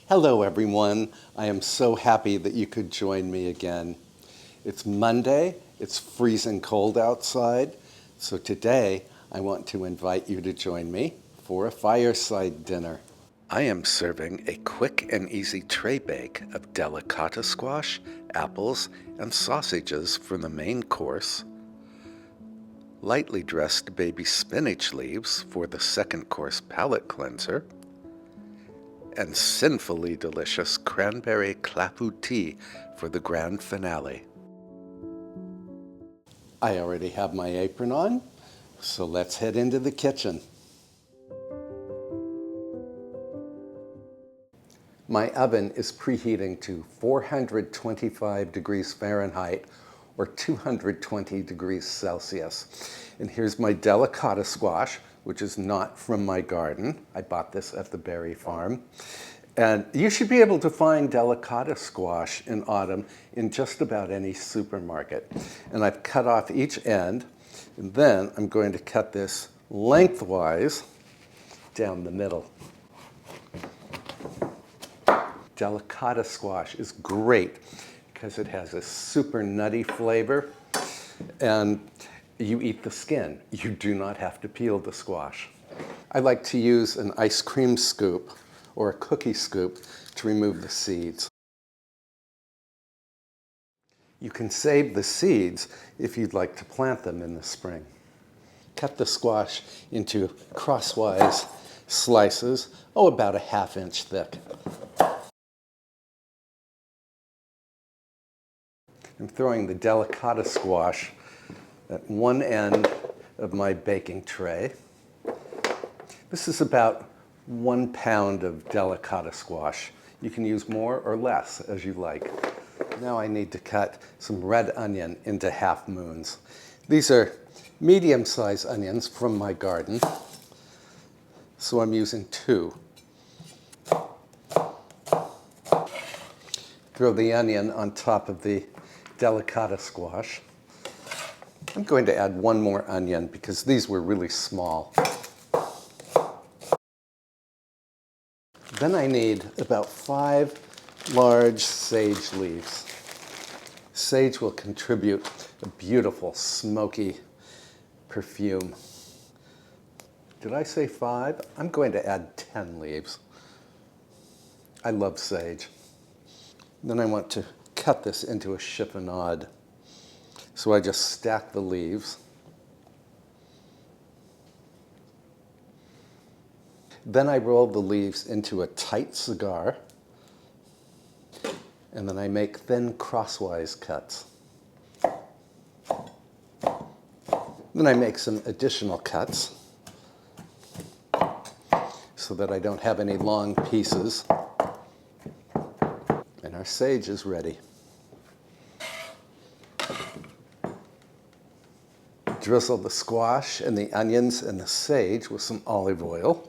Hello everyone. I am so happy that you could join me again. It's Monday, it's freezing cold outside, so today I want to invite you to join me for a fireside dinner. I am serving a quick and easy tray bake of delicata squash, apples, and sausages for the main course, lightly dressed baby spinach leaves for the second course palate cleanser, and sinfully delicious Cranberry Clafoutis for the grand finale. I already have my apron on, so let's head into the kitchen. My oven is preheating to 425 degrees Fahrenheit or 220 degrees Celsius. And here's my delicata squash, which is not from my garden. I bought this at the berry farm. And you should be able to find delicata squash in autumn in just about any supermarket. And I've cut off each end, and then I'm going to cut this lengthwise down the middle. Delicata squash is great because it has a super nutty flavor, and you eat the skin. You do not have to peel the squash. I like to use an ice cream scoop or a cookie scoop to remove the seeds. You can save the seeds if you'd like to plant them in the spring. Cut the squash into crosswise slices, about a ½ inch thick. I'm throwing the delicata squash at one end of my baking tray. This is about 1 pound of delicata squash. You can use more or less as you like. Now I need to cut some red onion into half moons. These are medium-sized onions from my garden, so I'm using 2. Throw the onion on top of the delicata squash. I'm going to add 1 more onion because these were really small. Then I need about 5 large sage leaves. Sage will contribute a beautiful smoky perfume. Did I say 5? I'm going to add 10 leaves. I love sage. Then I want to cut this into a chiffonade. So I just stack the leaves. Then I roll the leaves into a tight cigar. And then I make thin crosswise cuts. Then I make some additional cuts so that I don't have any long pieces. And our sage is ready. Drizzle the squash and the onions and the sage with some olive oil.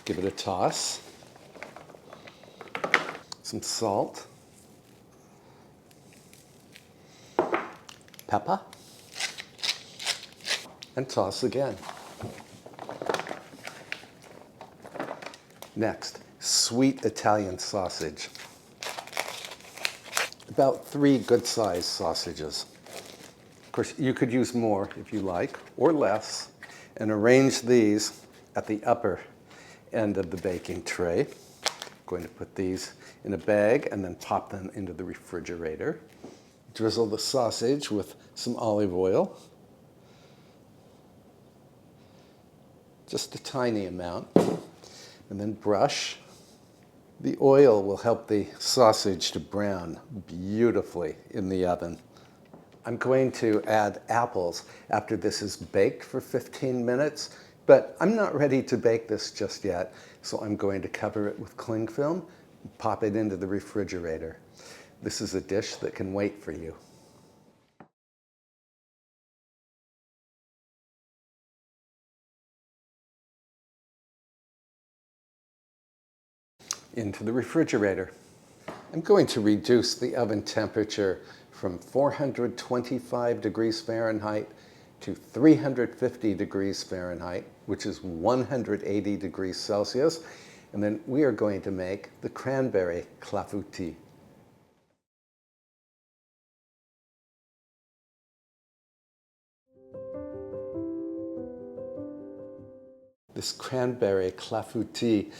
Give it a toss. Some salt. Pepper. And toss again. Next, sweet Italian sausage. About 3 good-sized sausages. Of course, you could use more if you like, or less, and arrange these at the upper end of the baking tray. I'm going to put these in a bag and then pop them into the refrigerator. Drizzle the sausage with some olive oil. Just a tiny amount. And then brush. The oil will help the sausage to brown beautifully in the oven. I'm going to add apples after this is baked for 15 minutes, but I'm not ready to bake this just yet, so I'm going to cover it with cling film and pop it into the refrigerator. This is a dish that can wait for you. Into the refrigerator. I'm going to reduce the oven temperature from 425 degrees Fahrenheit to 350 degrees Fahrenheit, which is 180 degrees Celsius, And then we are going to make the Cranberry Clafoutis. This Cranberry Clafoutis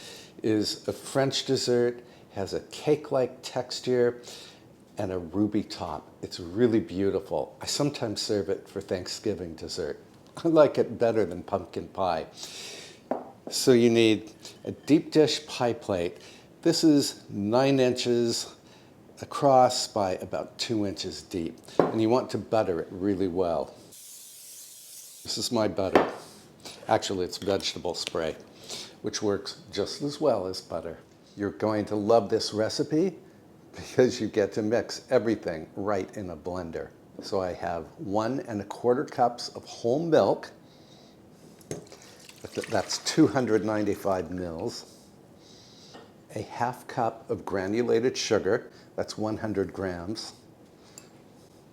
is a French dessert, has a cake-like texture, and a ruby top. It's really beautiful. I sometimes serve it for Thanksgiving dessert. I like it better than pumpkin pie. So you need a deep dish pie plate. This is 9 inches across by about 2 inches deep. And you want to butter it really well. This is my butter. Actually, it's vegetable spray, which works just as well as butter. You're going to love this recipe because you get to mix everything right in a blender. So I have 1 1/4 cups of whole milk. That's 295 mils. A 1/2 cup of granulated sugar. That's 100 grams.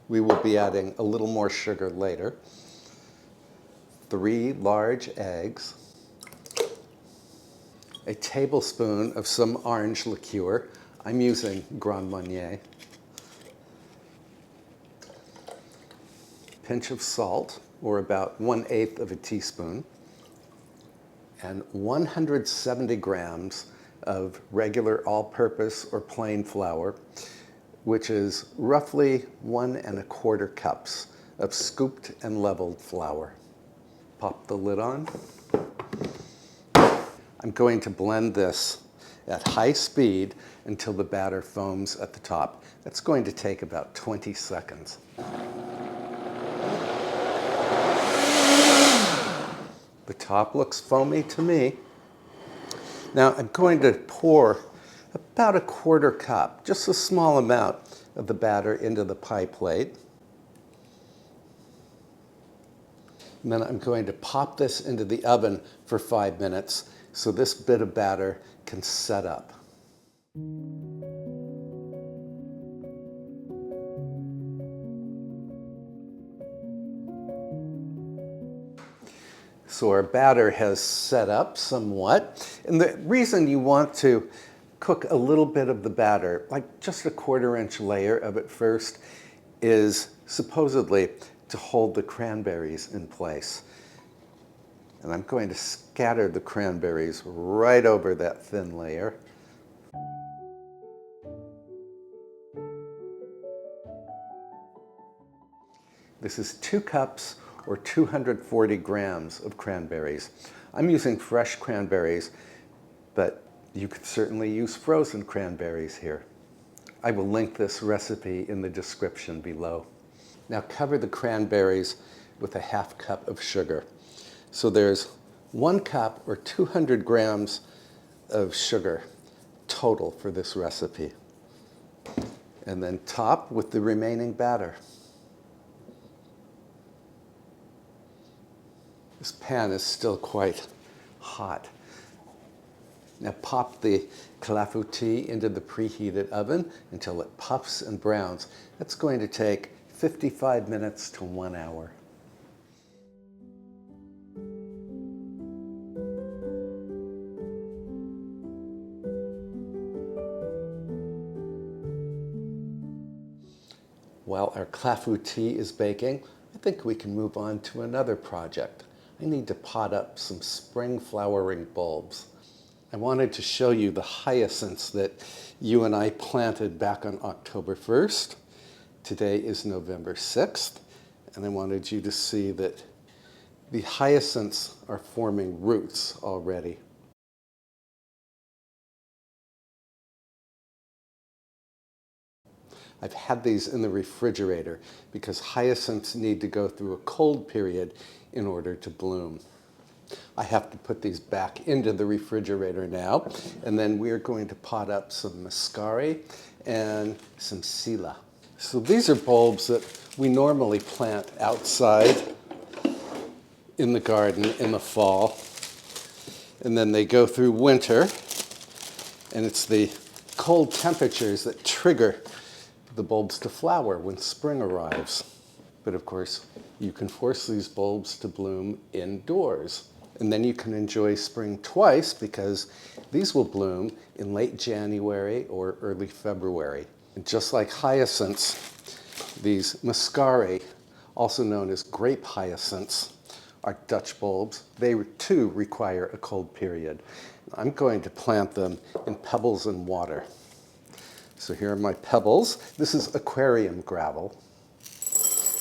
We will be adding a little more sugar later. 3 large eggs. A tablespoon of some orange liqueur. I'm using Grand Marnier. Pinch of salt, or about 1/8 of a teaspoon. And 170 grams of regular all-purpose or plain flour, which is roughly 1 1/4 cups of scooped and leveled flour. Pop the lid on. I'm going to blend this at high speed until the batter foams at the top. That's going to take about 20 seconds. The top looks foamy to me. Now I'm going to pour about 1/4 cup, just a small amount of the batter into the pie plate. And then I'm going to pop this into the oven for 5 minutes so this bit of batter can set up. So our batter has set up somewhat. And the reason you want to cook a little bit of the batter, like just a 1/4 inch layer of it first, is supposedly to hold the cranberries in place. And I'm going to scatter the cranberries right over that thin layer. This is 2 cups or 240 grams of cranberries. I'm using fresh cranberries, but you could certainly use frozen cranberries here. I will link this recipe in the description below. Now cover the cranberries with a 1/2 cup of sugar. So there's 1 cup or 200 grams of sugar total for this recipe. And then top with the remaining batter. This pan is still quite hot. Now pop the clafoutis into the preheated oven until it puffs and browns. That's going to take 55 minutes to 1 hour. While our clafoutis is baking, I think we can move on to another project. I need to pot up some spring flowering bulbs. I wanted to show you the hyacinths that you and I planted back on October 1st. Today is November 6th, and I wanted you to see that the hyacinths are forming roots already. I've had these in the refrigerator because hyacinths need to go through a cold period in order to bloom. I have to put these back into the refrigerator now, and then we're going to pot up some muscari and some sila. So these are bulbs that we normally plant outside in the garden in the fall, and then they go through winter, and it's the cold temperatures that trigger the bulbs to flower when spring arrives. But of course, you can force these bulbs to bloom indoors. And then you can enjoy spring twice because these will bloom in late January or early February. And just like hyacinths, these muscari, also known as grape hyacinths, are Dutch bulbs. They too require a cold period. I'm going to plant them in pebbles and water. So here are my pebbles. This is aquarium gravel.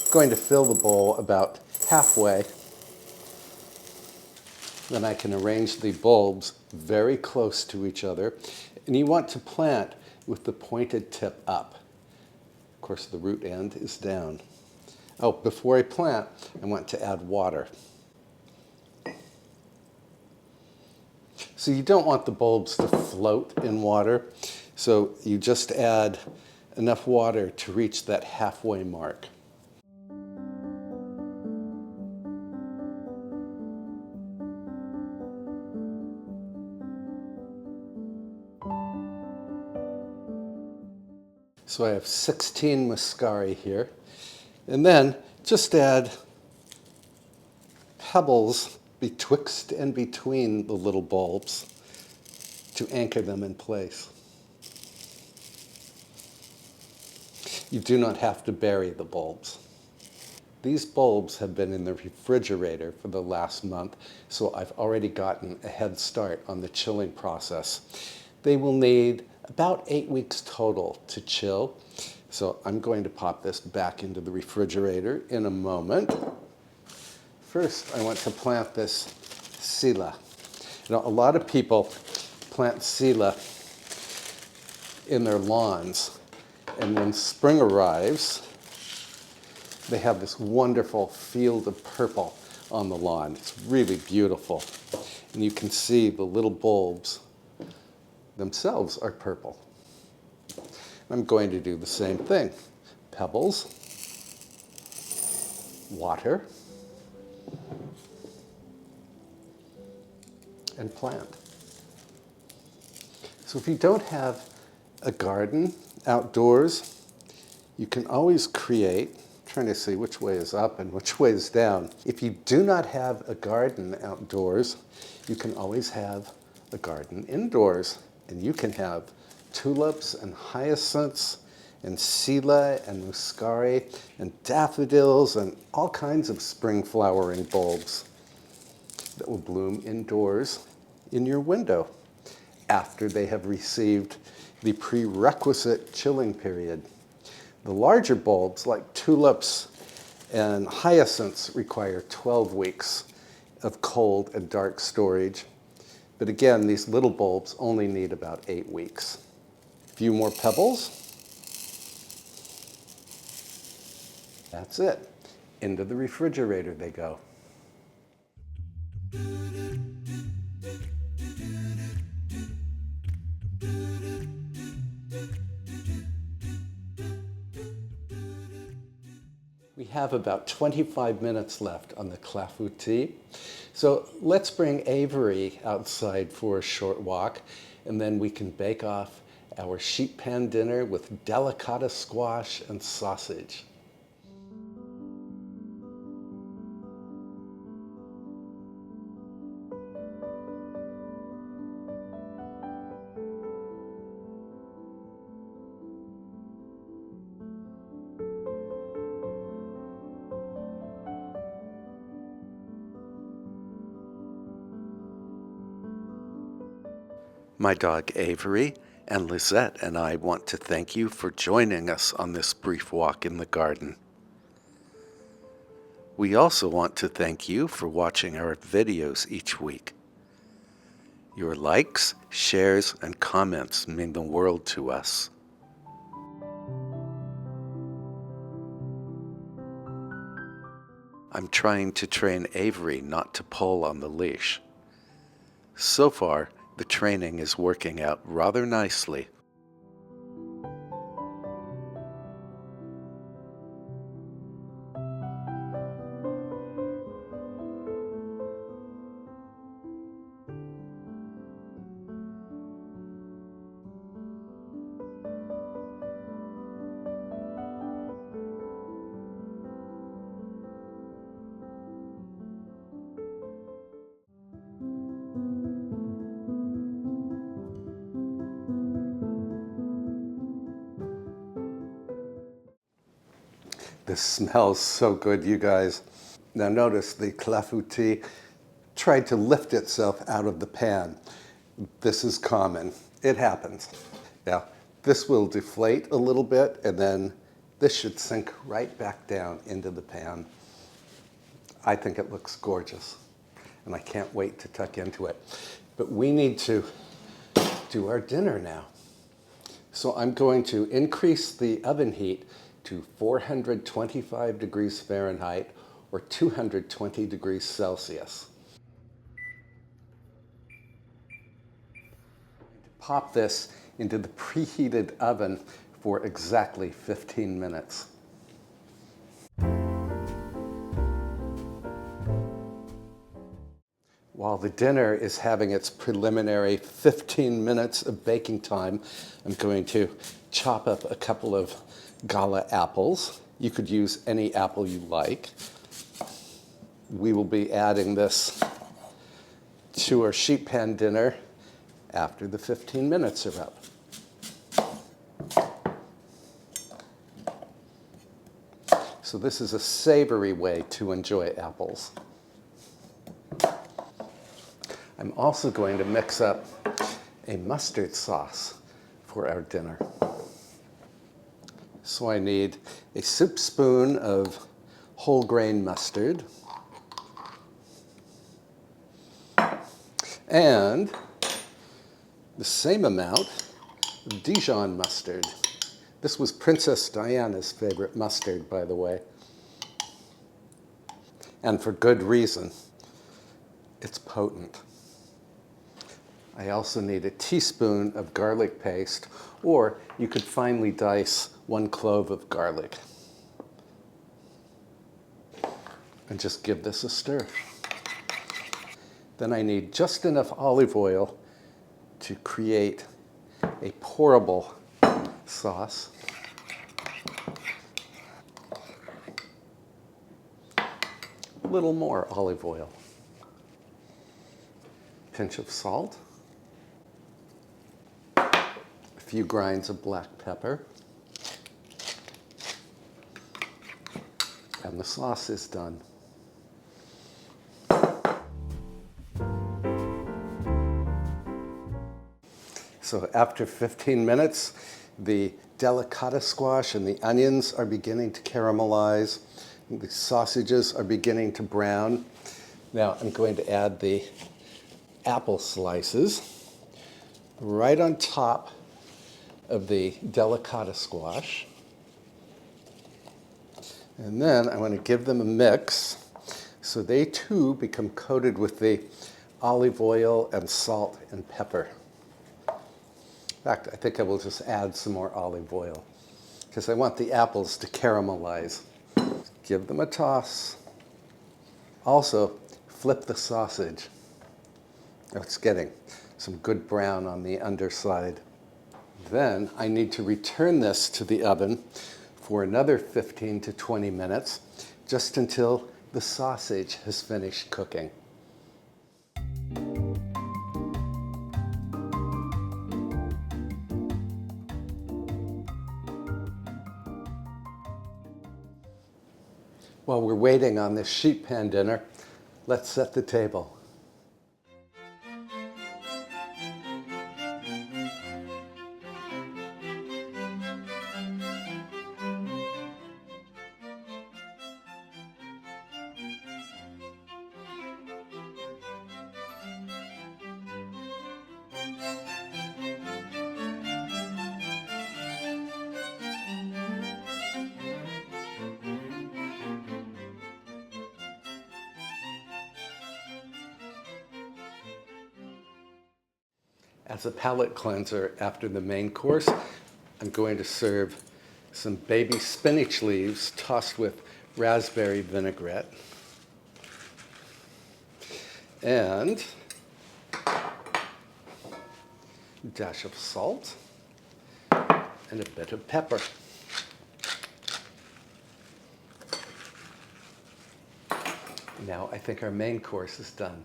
I'm going to fill the bowl about halfway. Then I can arrange the bulbs very close to each other. And you want to plant with the pointed tip up. Of course, the root end is down. Oh, before I plant, I want to add water. So you don't want the bulbs to float in water. So you just add enough water to reach that halfway mark. So I have 16 muscari here. And then just add pebbles betwixt and between the little bulbs to anchor them in place. You do not have to bury the bulbs. These bulbs have been in the refrigerator for the last month, so I've already gotten a head start on the chilling process. They will need about 8 weeks total to chill, so I'm going to pop this back into the refrigerator in a moment. First, I want to plant this Sila. You know, a lot of people plant Sila in their lawns, and when spring arrives, they have this wonderful field of purple on the lawn. It's really beautiful. And you can see the little bulbs themselves are purple. I'm going to do the same thing. Pebbles, water, and plant. So if you don't have a garden outdoors, you can always create, trying to see which way is up and which way is down. If you do not have a garden outdoors, you can always have a garden indoors. And you can have tulips and hyacinths and Sila and muscari and daffodils and all kinds of spring flowering bulbs that will bloom indoors in your window after they have received the prerequisite chilling period. The larger bulbs, like tulips and hyacinths, require 12 weeks of cold and dark storage. But again, these little bulbs only need about 8 weeks. A few more pebbles. That's it. Into the refrigerator they go. We have about 25 minutes left on the Clafoutis. So let's bring Avery outside for a short walk, and then we can bake off our sheet pan dinner with delicata squash and sausage. My dog Avery and Lisette and I want to thank you for joining us on this brief walk in the garden. We also want to thank you for watching our videos each week. Your likes, shares, and comments mean the world to us. I'm trying to train Avery not to pull on the leash. So far, the training is working out rather nicely. This smells so good, you guys. Now notice the clafoutis tried to lift itself out of the pan. This is common. It happens. Now, this will deflate a little bit, and then this should sink right back down into the pan. I think it looks gorgeous, and I can't wait to tuck into it. But we need to do our dinner now. So I'm going to increase the oven heat to 425 degrees Fahrenheit or 220 degrees Celsius. Pop this into the preheated oven for exactly 15 minutes. While the dinner is having its preliminary 15 minutes of baking time, I'm going to chop up a couple of gala apples. You could use any apple you like. We will be adding this to our sheet pan dinner after the 15 minutes are up. So this is a savory way to enjoy apples. I'm also going to mix up a mustard sauce for our dinner. So I need a soup spoon of whole grain mustard and the same amount of Dijon mustard. This was Princess Diana's favorite mustard, by the way. And for good reason. It's potent. I also need a teaspoon of garlic paste, or you could finely dice 1 clove of garlic. And just give this a stir. Then I need just enough olive oil to create a pourable sauce. A little more olive oil. Pinch of salt. A few grinds of black pepper. And the sauce is done. So after 15 minutes, the delicata squash and the onions are beginning to caramelize. The sausages are beginning to brown. Now I'm going to add the apple slices right on top of the delicata squash. And then I want to give them a mix so they too become coated with the olive oil and salt and pepper. In fact, I think I will just add some more olive oil because I want the apples to caramelize. Give them a toss. Also, flip the sausage. Oh, it's getting some good brown on the underside. Then I need to return this to the oven for another 15 to 20 minutes, just until the sausage has finished cooking. While we're waiting on this sheet pan dinner, let's set the table. As a palate cleanser after the main course, I'm going to serve some baby spinach leaves tossed with raspberry vinaigrette and a dash of salt and a bit of pepper. Now I think our main course is done.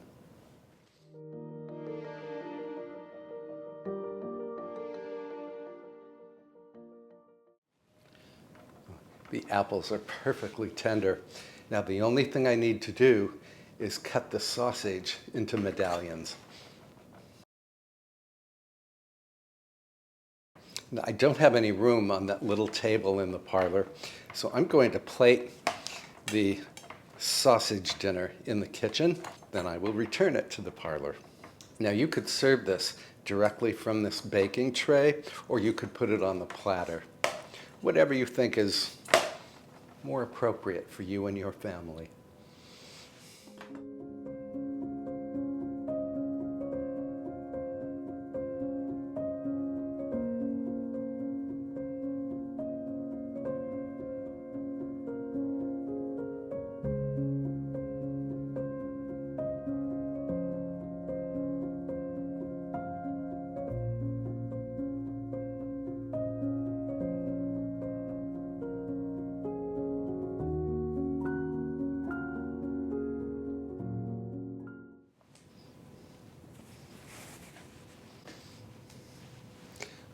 The apples are perfectly tender. Now the only thing I need to do is cut the sausage into medallions. Now, I don't have any room on that little table in the parlor, so I'm going to plate the sausage dinner in the kitchen. Then I will return it to the parlor. Now you could serve this directly from this baking tray, or you could put it on the platter. Whatever you think is more appropriate for you and your family.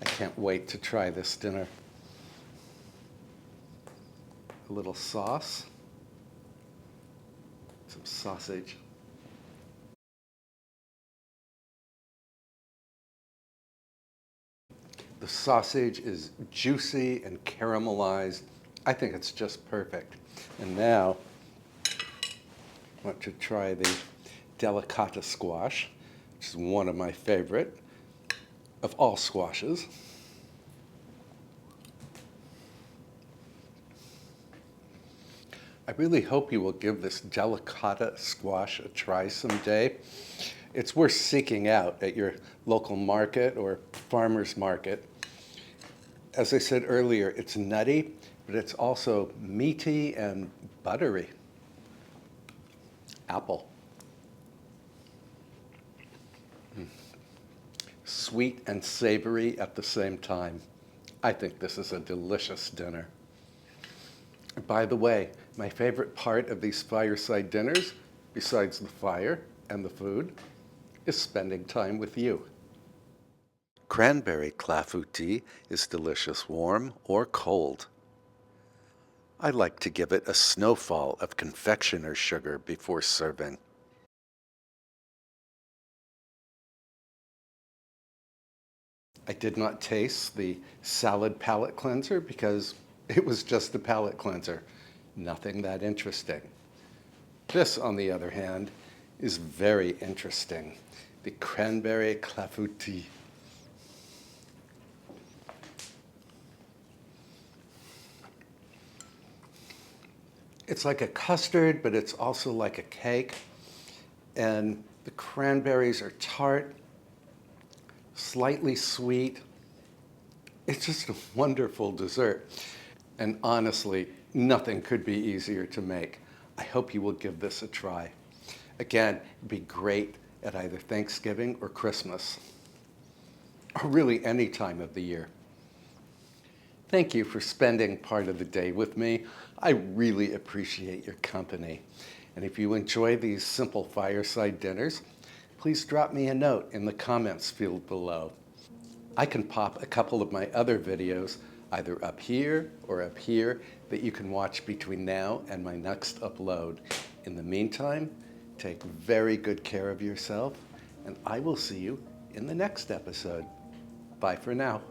I can't wait to try this dinner. A little sauce, some sausage. The sausage is juicy and caramelized. I think it's just perfect. And now I want to try the delicata squash, which is one of my favorite of all squashes. I really hope you will give this delicata squash a try someday. It's worth seeking out at your local market or farmer's market. As I said earlier, it's nutty, but it's also meaty and buttery. Apple. Sweet and savory at the same time. I think this is a delicious dinner. By the way, my favorite part of these fireside dinners, besides the fire and the food, is spending time with you. Cranberry Clafoutis is delicious warm or cold. I like to give it a snowfall of confectioner's sugar before serving. I did not taste the salad palate cleanser because it was just a palate cleanser. Nothing that interesting. This, on the other hand, is very interesting. The Cranberry Clafoutis. It's like a custard, but it's also like a cake. And the cranberries are tart, slightly sweet. It's just a wonderful dessert. And honestly, nothing could be easier to make. I hope you will give this a try. Again, it'd be great at either Thanksgiving or Christmas, or really any time of the year. Thank you for spending part of the day with me. I really appreciate your company. And if you enjoy these simple fireside dinners, please drop me a note in the comments field below. I can pop a couple of my other videos either up here or up here that you can watch between now and my next upload. In the meantime, take very good care of yourself, and I will see you in the next episode. Bye for now.